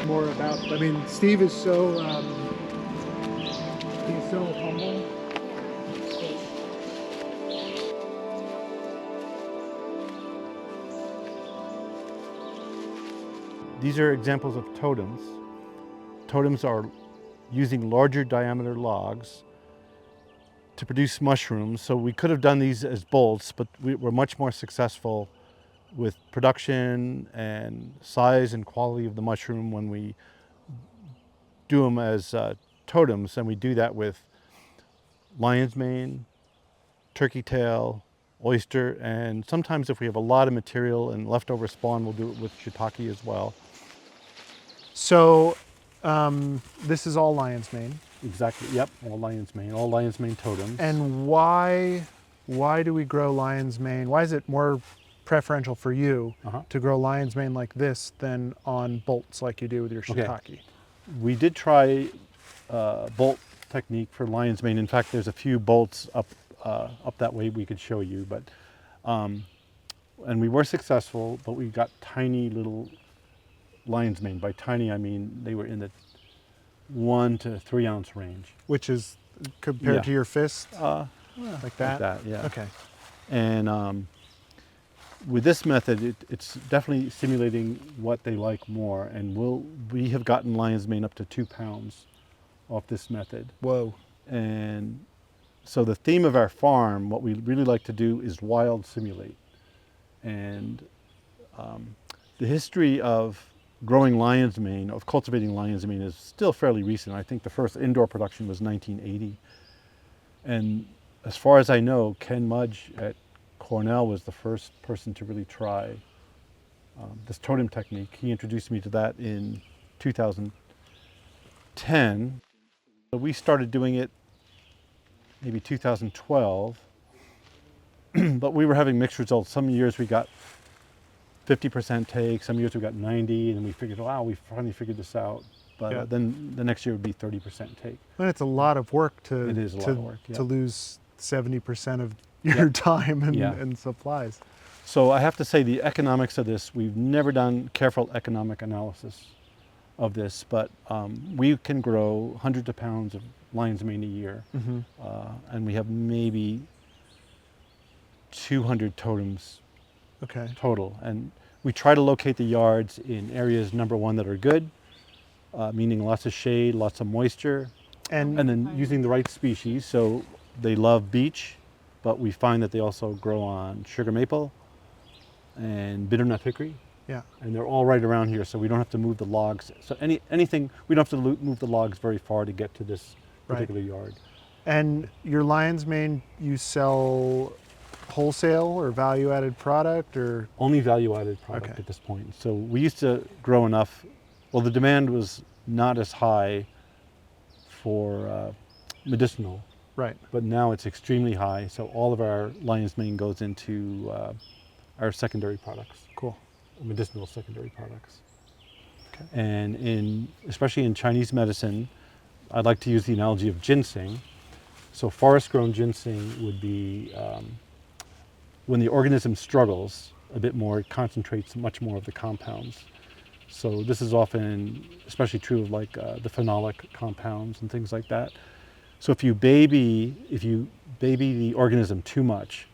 more about, I mean, Steve is so, he's so humble. These are examples of totems. Totems are using larger diameter logs to produce mushrooms. So we could have done these as bolts, but we're much more successful with production and size and quality of the mushroom when we do them as totems, and we do that with lion's mane, turkey tail, oyster, and sometimes if we have a lot of material and leftover spawn, we'll do it with shiitake as well. So this is all lion's mane. Exactly, yep, all lion's mane totems. And why do we grow lion's mane? Why is it more preferential for you to grow lion's mane like this than on bolts like you do with your shiitake? Okay. We did try bolt technique for lion's mane. In fact, there's a few bolts up that way we could show you, but and we were successful, but we got tiny little lion's mane. By tiny, I mean they were in the 1 to 3 ounce range. Which is compared to your fist? Like that? Like that, yeah. Okay. And with this method, it's definitely simulating what they like more, and we have gotten lion's mane up to 2 pounds off this method. Whoa. And so the theme of our farm, what we really like to do is wild simulate. And the history of growing lion's mane, of cultivating lion's mane, is still fairly recent. I think the first indoor production was 1980. And as far as I know, Ken Mudge at Cornell was the first person to really try this totem technique. He introduced me to that in 2010. So we started doing it maybe 2012, but we were having mixed results. Some years we got 50% take, some years we got 90, and we figured, wow, we finally figured this out. But then the next year would be 30% take. And it's a lot of work to lose 70% of your time and supplies. So I have to say the economics of this, we've never done careful economic analysis of this, but we can grow hundreds of pounds of lion's mane a year, and we have maybe 200 totems total. And we try to locate the yards in areas, number one, that are good, meaning lots of shade, lots of moisture, and then using the right species. So they love beech, but we find that they also grow on sugar maple and bitternut hickory. Yeah. And they're all right around here, so we don't have to move the logs. So anything, we don't have to move the logs very far to get to this particular yard. And your lion's mane, you sell wholesale or value-added product, or? Only value-added product at this point. So we used to grow enough, well, the demand was not as high for medicinal. Right. But now it's extremely high, so all of our lion's mane goes into our secondary products. Cool. Medicinal secondary products. Okay. And especially in Chinese medicine, I'd like to use the analogy of ginseng. So forest-grown ginseng would be when the organism struggles a bit more, it concentrates much more of the compounds. So this is often especially true of like the phenolic compounds and things like that. So if you baby the organism too much,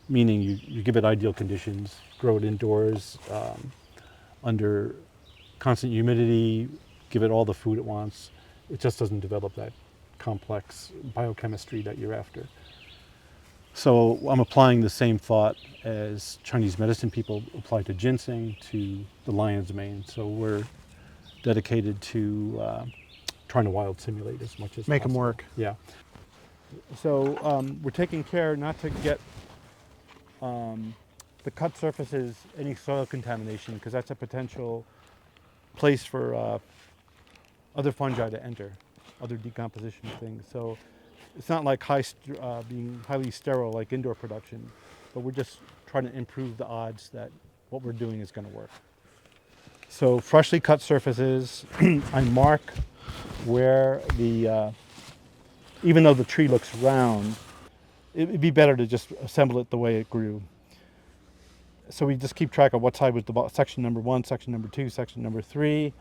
meaning you give it ideal conditions, grow it indoors, under constant humidity, give it all the food it wants, it just doesn't develop that complex biochemistry that you're after. So I'm applying the same thought as Chinese medicine people apply to ginseng to the lion's mane. So we're dedicated to trying to wild simulate as much as Make possible. them work. Yeah. So we're taking care not to get the cut surfaces any soil contamination, because that's a potential place for other fungi to enter, other decomposition things. So it's not like being highly sterile like indoor production, but we're just trying to improve the odds that what we're doing is going to work. So freshly cut surfaces, I mark where even though the tree looks round, it'd be better to just assemble it the way it grew. So we just keep track of what side was section number 1, section number 2, section number 3,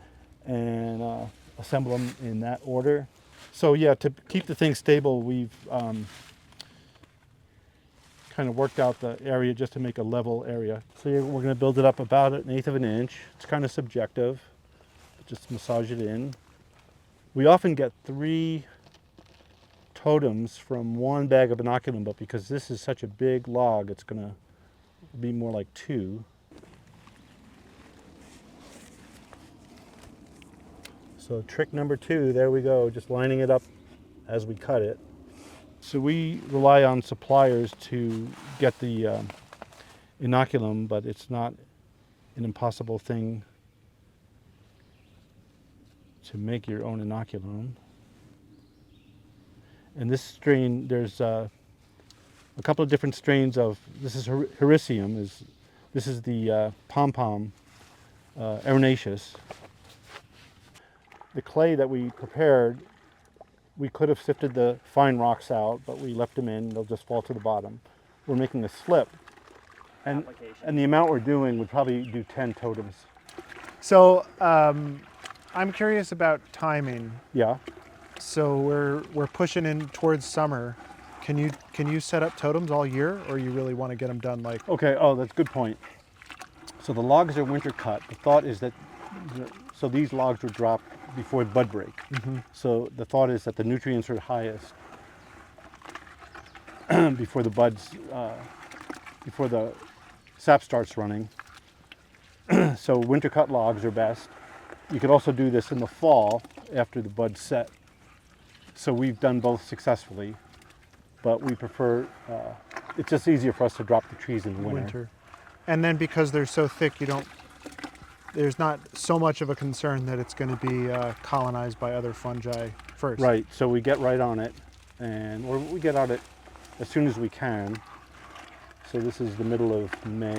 and assemble them in that order. So yeah, to keep the thing stable, we've kind of worked out the area just to make a level area. So we're going to build it up about 1/8 of an inch. It's kind of subjective. Just massage it in. We often get 3 totems from 1 bag of inoculum, but because this is such a big log, it's going to be more like 2. So trick number 2, there we go, just lining it up as we cut it. So we rely on suppliers to get the inoculum, but it's not an impossible thing to make your own inoculum. And this strain, there's a couple of different strains of, this is Hericium, this is the pom-pom erinaceus. The clay that we prepared, we could have sifted the fine rocks out, but we left them in, they'll just fall to the bottom. We're making a slip, and the amount we're doing would probably do 10 totems. So I'm curious about timing. Yeah. So we're pushing in towards summer. Can you set up totems all year, or you really want to get them done like? Okay. Oh, that's a good point. So the logs are winter cut. The thought is that so these logs were dropped before bud break. So the thought is that the nutrients are highest before the buds, before the sap starts running. So winter cut logs are best. You could also do this in the fall after the buds set. So we've done both successfully, but we prefer, it's just easier for us to drop the trees in the winter. And then because they're so thick, there's not so much of a concern that it's going to be colonized by other fungi first. Right, so we get right on it, or we get on it as soon as we can. So this is the middle of May.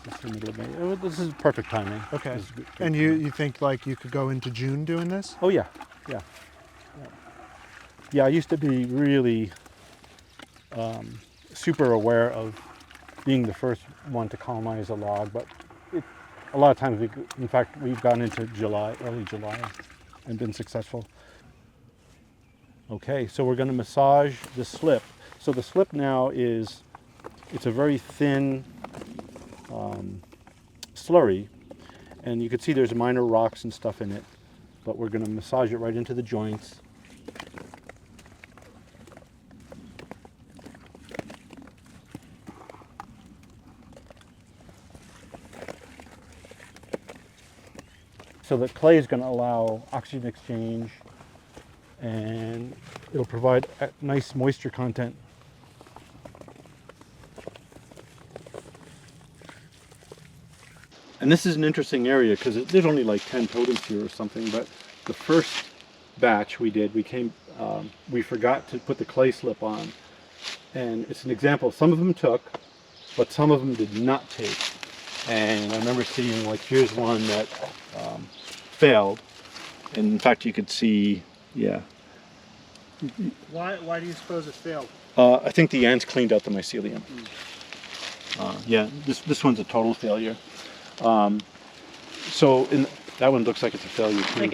This is the middle of May. Oh, this is perfect timing. Okay. Good And you think like you could go into June doing this? Oh yeah, yeah. Yeah, I used to be really super aware of being the first one to colonize a log, but a lot of times, in fact, we've gone into early July, and been successful. Okay, so we're going to massage the slip. So the slip now it's a very thin slurry, and you can see there's minor rocks and stuff in it, but we're going to massage it right into the joints. So the clay is going to allow oxygen exchange, and it'll provide a nice moisture content. And this is an interesting area because there's only like 10 totems here or something, but the first batch we did, we forgot to put the clay slip on. And it's an example, some of them took, but some of them did not take. And I remember seeing, like, here's one that failed. And in fact, you could see, yeah. Why do you suppose it failed? I think the ants cleaned out the mycelium. Yeah, this one's a total failure. So that one looks like it's a failure too.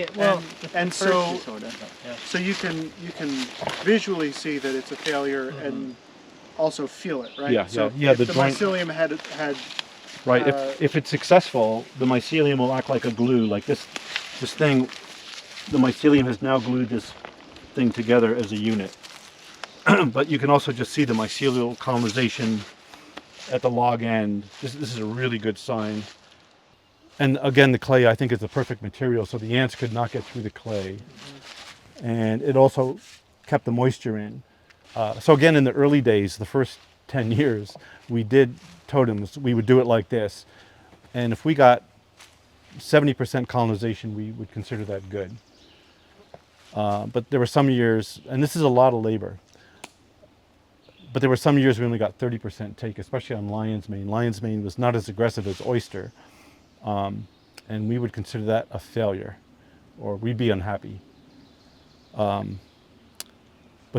So you can visually see that it's a failure and also feel it, right? Yeah, so yeah. If the mycelium had right. If it's successful, the mycelium will act like a glue. Like this thing, the mycelium has now glued this thing together as a unit. But you can also just see the mycelial colonization at the log end. This is a really good sign. And again, the clay, I think, is the perfect material, so the ants could not get through the clay. And it also kept the moisture in. So again, in the early days, the first 10 years, we did totems. We would do it like this. And if we got 70% colonization, we would consider that good. But there were some years, and this is a lot of labor, but there were some years we only got 30% take, especially on lion's mane. Lion's mane was not as aggressive as oyster. And we would consider that a failure, or we'd be unhappy. But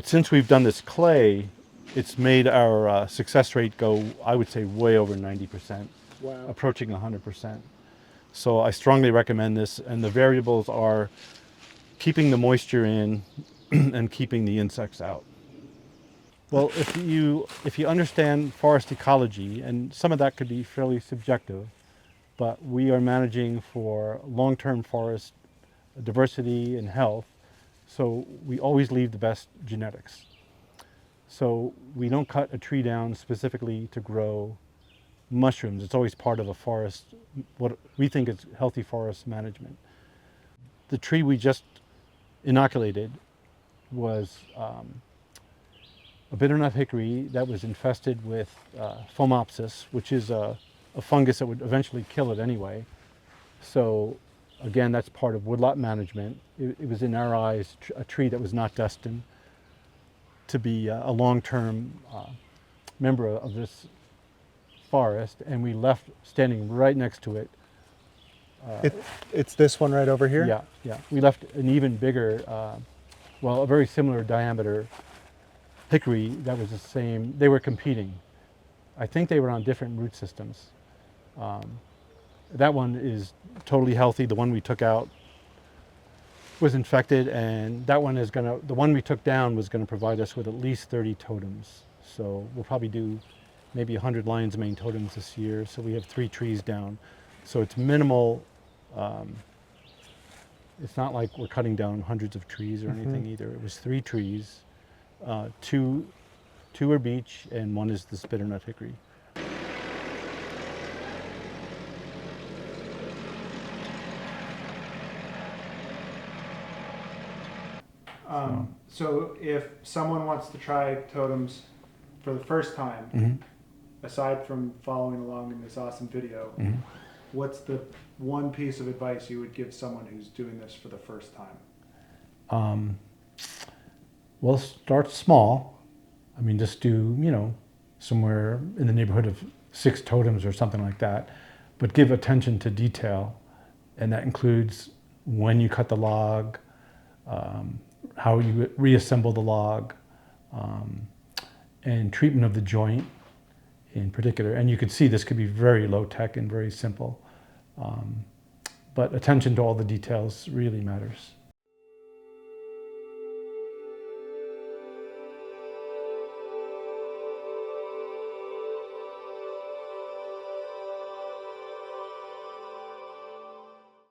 since we've done this clay, it's made our success rate go, I would say, way over 90%, wow. approaching 100%. So I strongly recommend this, and the variables are keeping the moisture in and keeping the insects out. Well, if you understand forest ecology, and some of that could be fairly subjective, but we are managing for long-term forest diversity and health, so we always leave the best genetics. So we don't cut a tree down specifically to grow mushrooms. It's always part of a forest, what we think is healthy forest management. The tree we just inoculated was a bitternut hickory that was infested with phomopsis, which is a fungus that would eventually kill it anyway. So again, that's part of woodlot management. It was in our eyes a tree that was not destined to be a long-term member of this forest, and we left standing right next to it. It's this one right over here? Yeah, yeah. We left an even bigger, a very similar diameter hickory that was the same. They were competing. I think they were on different root systems. That one is totally healthy. The one we took out was infected, and that one the one we took down was gonna provide us with at least 30 totems. So we'll probably do maybe 100 lion's mane totems this year. So we have 3 trees down. So it's minimal. It's not like we're cutting down hundreds of trees or anything either. It was 3 trees, two are beech, and 1 is this bitternut hickory. So if someone wants to try totems for the first time, aside from following along in this awesome video, what's the one piece of advice you would give someone who's doing this for the first time? Well, start small. I mean, just do, somewhere in the neighborhood of 6 totems or something like that, but give attention to detail. And that includes when you cut the log, how you reassemble the log, and treatment of the joint in particular. And you can see this could be very low tech and very simple. But attention to all the details really matters.